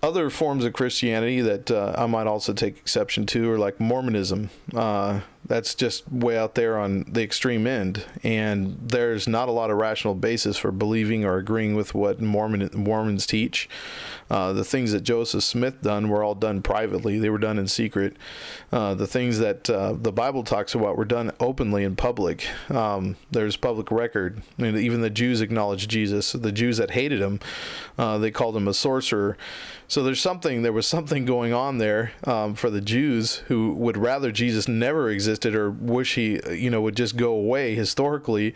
other forms of Christianity that I might also take exception to are like Mormonism. That's just way out there on the extreme end, and there's not a lot of rational basis for believing or agreeing with what Mormons teach. The things that Joseph Smith done were all done privately. They were done in secret. The things that the Bible talks about were done openly in public. There's public record. I mean, even the Jews acknowledged Jesus. The Jews that hated him, they called him a sorcerer. So there was something going on there for the Jews who would rather Jesus never existed or wish he, would just go away historically,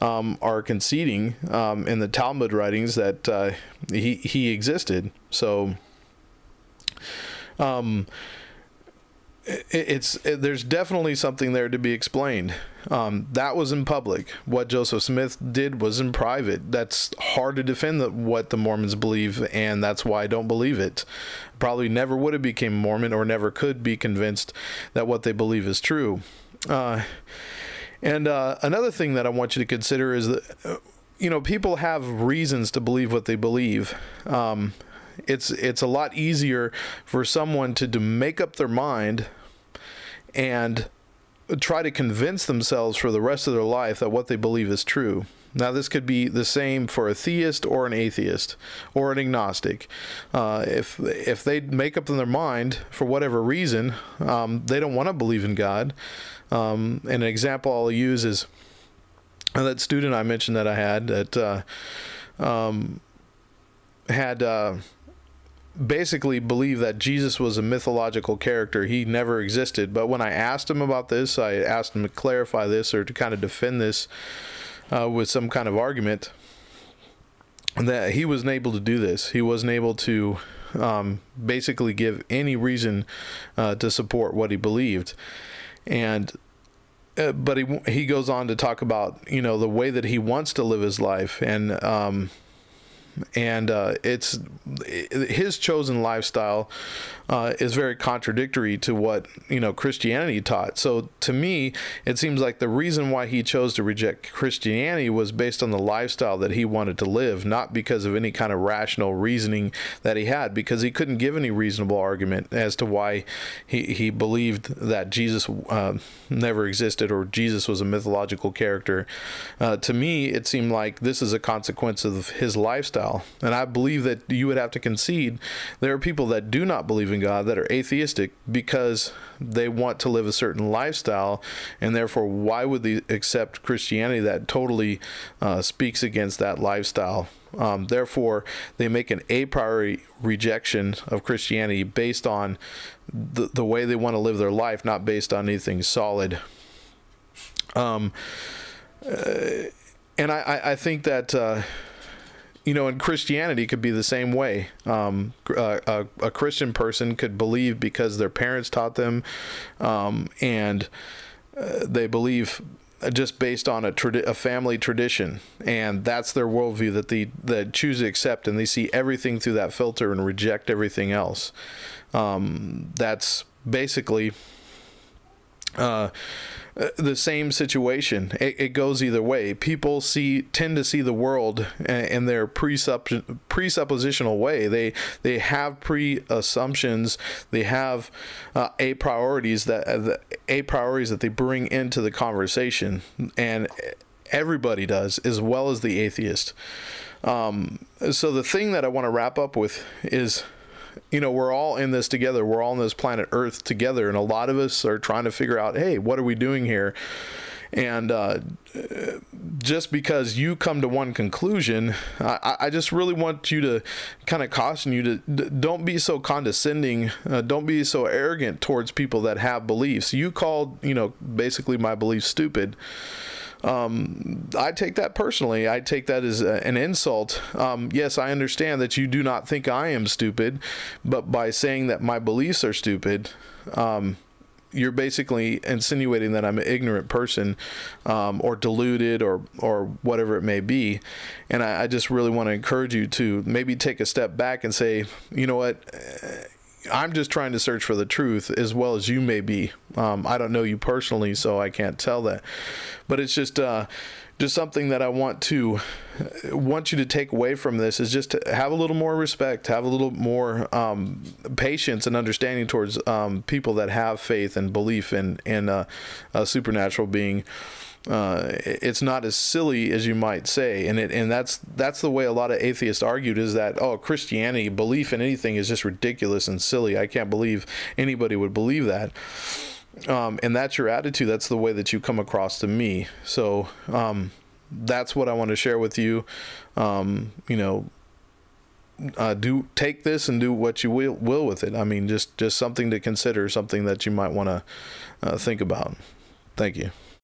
are conceding in the Talmud writings that he existed. So there's definitely something there to be explained. That was in public. What Joseph Smith did was in private. That's hard to defend what the Mormons believe, and that's why I don't believe it. Probably never would have became Mormon, or never could be convinced that what they believe is true. Another thing that I want you to consider is that people have reasons to believe what they believe. It's a lot easier for someone to make up their mind and try to convince themselves for the rest of their life that what they believe is true. Now, this could be the same for a theist or an atheist or an agnostic. If they make up in their mind for whatever reason, they don't want to believe in God. And an example I'll use is that student I mentioned that I had that had basically believed that Jesus was a mythological character. He never existed. But when I asked him about this, I asked him to clarify this or to kind of defend this with some kind of argument, that he wasn't able to do this. He wasn't able to basically give any reason to support what he believed. And but he goes on to talk about the way that he wants to live his life, and it's his chosen lifestyle is very contradictory to what Christianity taught. So to me, it seems like the reason why he chose to reject Christianity was based on the lifestyle that he wanted to live, not because of any kind of rational reasoning that he had, because he couldn't give any reasonable argument as to why he believed that Jesus never existed or Jesus was a mythological character. To me, it seemed like this is a consequence of his lifestyle. And I believe that you would have to concede there are people that do not believe in God, that are atheistic, because they want to live a certain lifestyle, and therefore why would they accept Christianity that totally speaks against that lifestyle? Therefore, they make an a priori rejection of Christianity based on the way they want to live their life, not based on anything solid. And I think that in Christianity it could be the same way. A Christian person could believe because their parents taught them, and they believe just based on a family tradition, and that's their worldview that they choose to accept, and they see everything through that filter and reject everything else. That's basically the same situation. It goes either way. People tend to see the world in their presuppositional way. They have pre-assumptions. They have a priorities that they bring into the conversation, and everybody does, as well as the atheist. So the thing that I want to wrap up with is, we're all in this together. We're all on this planet Earth together, and a lot of us are trying to figure out, hey, what are we doing here? And just because you come to one conclusion, I just really want you to kind of caution you to don't be so condescending, don't be so arrogant towards people that have beliefs. You called, basically my beliefs stupid. I take that personally. I take that as an insult. Yes, I understand that you do not think I am stupid, but by saying that my beliefs are stupid, you're basically insinuating that I'm an ignorant person, or deluded, or whatever it may be. And I just really want to encourage you to maybe take a step back and say, you know what? I'm just trying to search for the truth, as well as you may be. I don't know you personally, so I can't tell that. But it's just, just something that I want you to take away from this is just to have a little more respect, have a little more patience and understanding towards people that have faith and belief in a supernatural being. It's not as silly as you might say, and that's the way a lot of atheists argued, is that, oh, Christianity, belief in anything is just ridiculous and silly. I can't believe anybody would believe that. And that's your attitude. That's the way that you come across to me. So that's what I want to share with you. Do take this and do what you will with it. I mean, just something to consider, something that you might want to think about. Thank you.